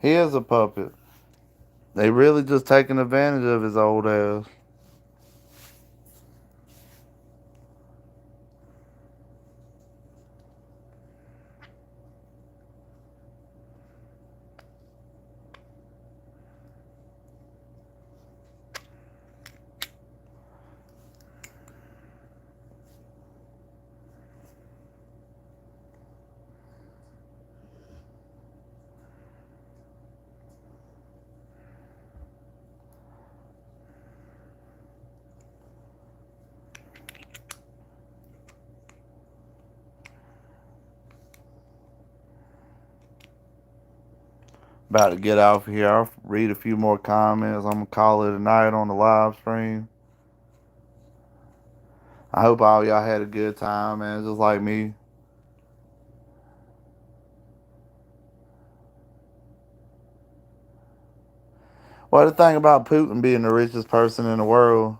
He is a puppet. They really just taking advantage of his old ass. About to get off here. I'll read a few more comments. I'm gonna call it a night on the live stream. I hope all y'all had a good time, man, just like me. Well, the thing about Putin being the richest person in the world,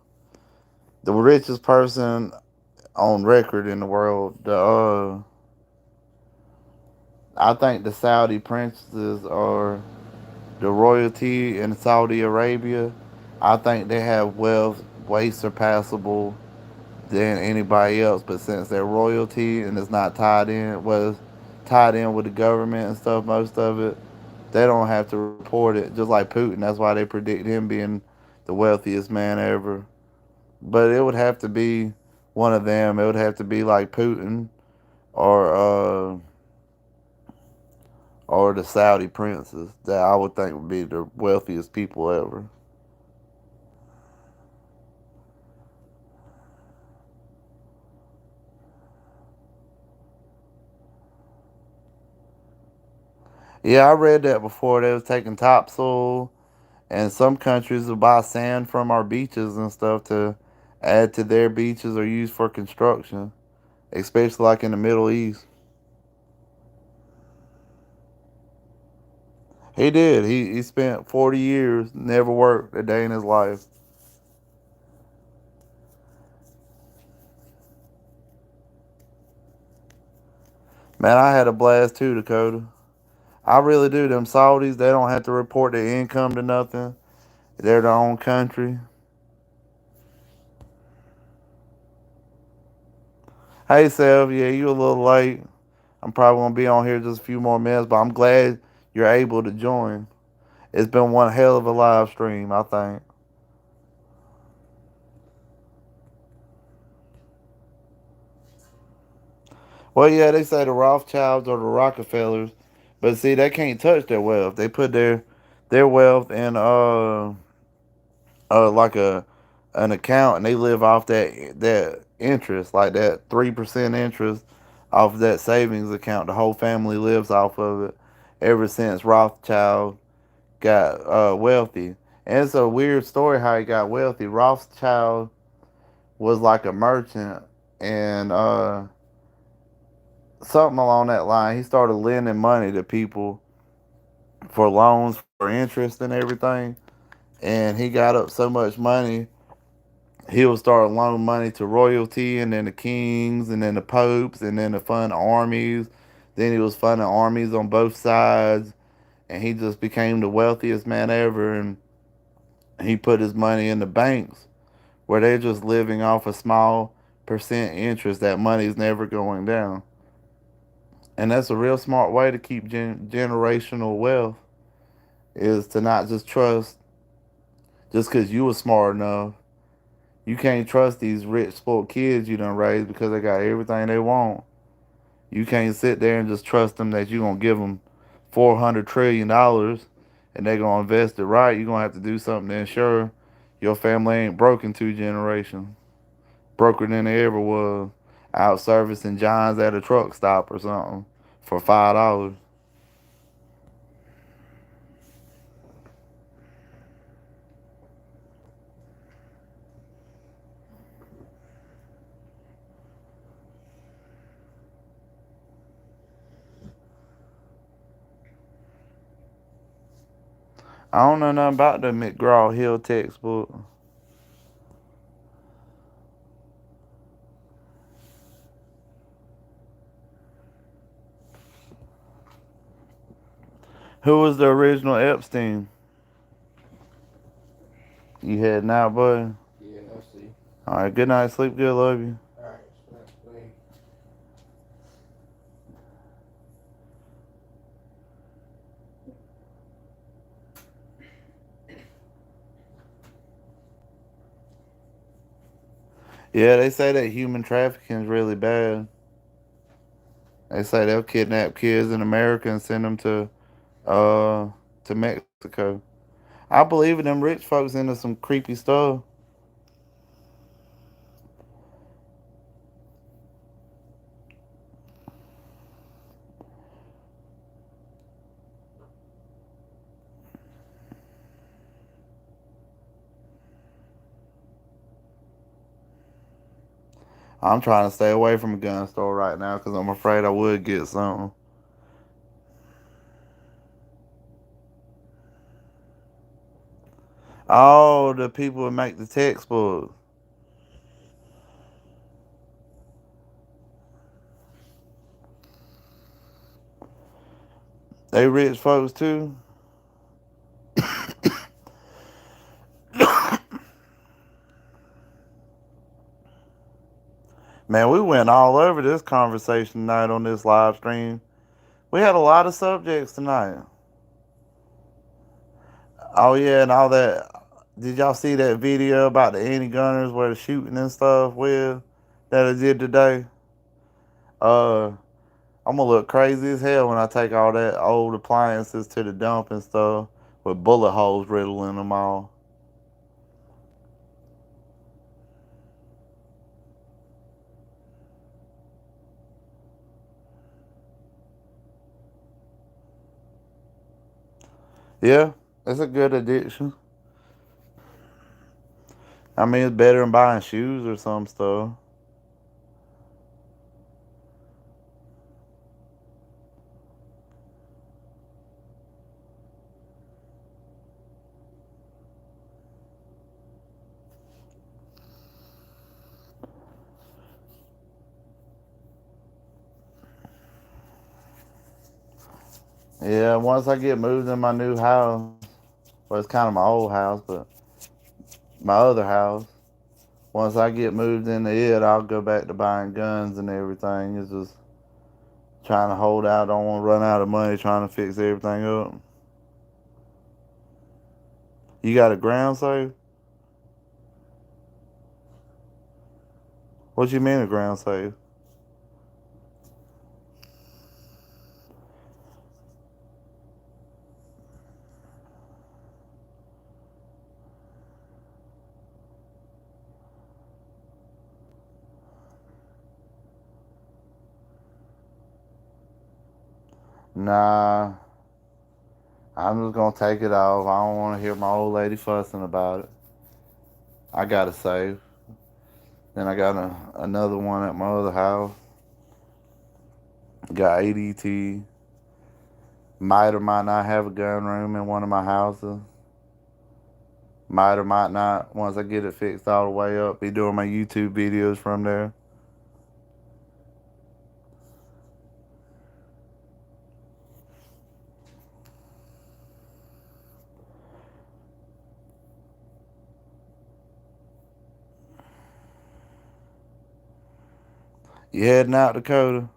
the richest person on record in the world, I think the Saudi princes are the royalty in Saudi Arabia. I think they have wealth way surpassable than anybody else. But since they're royalty and it's not tied in, was tied in with the government and stuff, most of it, they don't have to report it. Just like Putin, that's why they predict him being the wealthiest man ever. But it would have to be one of them. It would have to be like Putin or or the Saudi princes that I would think would be the wealthiest people ever. Yeah, I read that before. They was taking topsoil, and some countries will buy sand from our beaches and stuff to add to their beaches or use for construction, especially like in the Middle East. He did. He spent 40 years, never worked a day in his life. Man, I had a blast too, Dakota. I really do. Them Saudis, they don't have to report their income to nothing. They're their own country. Hey, Sev, yeah, you a little late. I'm probably gonna be on here just a few more minutes, but I'm glad you're able to join. It's been one hell of a live stream, I think. Well, yeah, they say the Rothschilds or the Rockefellers, but see, they can't touch their wealth. They put their wealth in like a an account, and they live off that interest, like that 3% interest off of that savings account. The whole family lives off of it ever since Rothschild got wealthy. And it's a weird story how he got wealthy. Rothschild was like a merchant, and something along that line. He started lending money to people for loans for interest and everything. And he got up so much money, he would start loaning money to royalty and then the kings and then the popes and then to fund armies. Then he was funding armies on both sides, and he just became the wealthiest man ever. And he put his money in the banks where they're just living off a small percent interest. That money's never going down. And that's a real smart way to keep generational wealth, is to not just trust just because you were smart enough. You can't trust these rich spoiled kids you done raised because they got everything they want. You can't sit there and just trust them that you're going to give them $400 trillion and they're going to invest it right. You're going to have to do something to ensure your family ain't broke in 2 generations. Broker than they ever was. Out servicing Johns at a truck stop or something for $5. I don't know nothing about the McGraw Hill textbook. Who was the original Epstein? You heading out, bud? Yeah, I see. All right, good night. Sleep good. Love you. All right, so that's me. Yeah, they say that human trafficking is really bad. They say they'll kidnap kids in America and send them uh to Mexico. I believe in them rich folks into some creepy stuff. I'm trying to stay away from a gun store right now because I'm afraid I would get something. Oh, the people that make the textbooks. They rich folks too. Man, we went all over this conversation tonight on this live stream. We had a lot of subjects tonight. Oh yeah, and all that. Did y'all see that video about the anti-gunners where the shooting and stuff with that I did today? Uh, I'm gonna look crazy as hell when I take all that old appliances to the dump and stuff with bullet holes riddling them all. Yeah, it's a good addiction. I mean, it's better than buying shoes or some stuff. Yeah, once I get moved in my new house, well, it's kind of my old house, but my other house. Once I get moved into it, I'll go back to buying guns and everything. It's just trying to hold out. Don't want to run out of money trying to fix everything up. You got a ground safe? What you mean a ground safe? Nah, I'm just gonna take it off. I don't want to hear my old lady fussing about it. I got a safe. Then I got another one at my other house. Got ADT. Might or might not have a gun room in one of my houses. Might or might not, once I get it fixed all the way up, be doing my YouTube videos from there. You heading out, Dakota?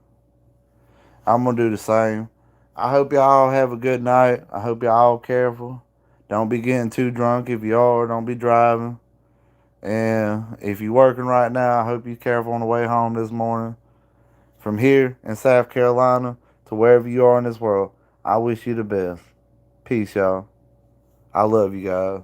I'm gonna do the same. I hope y'all have a good night. I hope y'all careful. Don't be getting too drunk. If you are, don't be driving. And if you're working right now, I hope you're careful on the way home this morning. From here in South Carolina to wherever you are in this world, I wish you the best. Peace, y'all. I love you guys.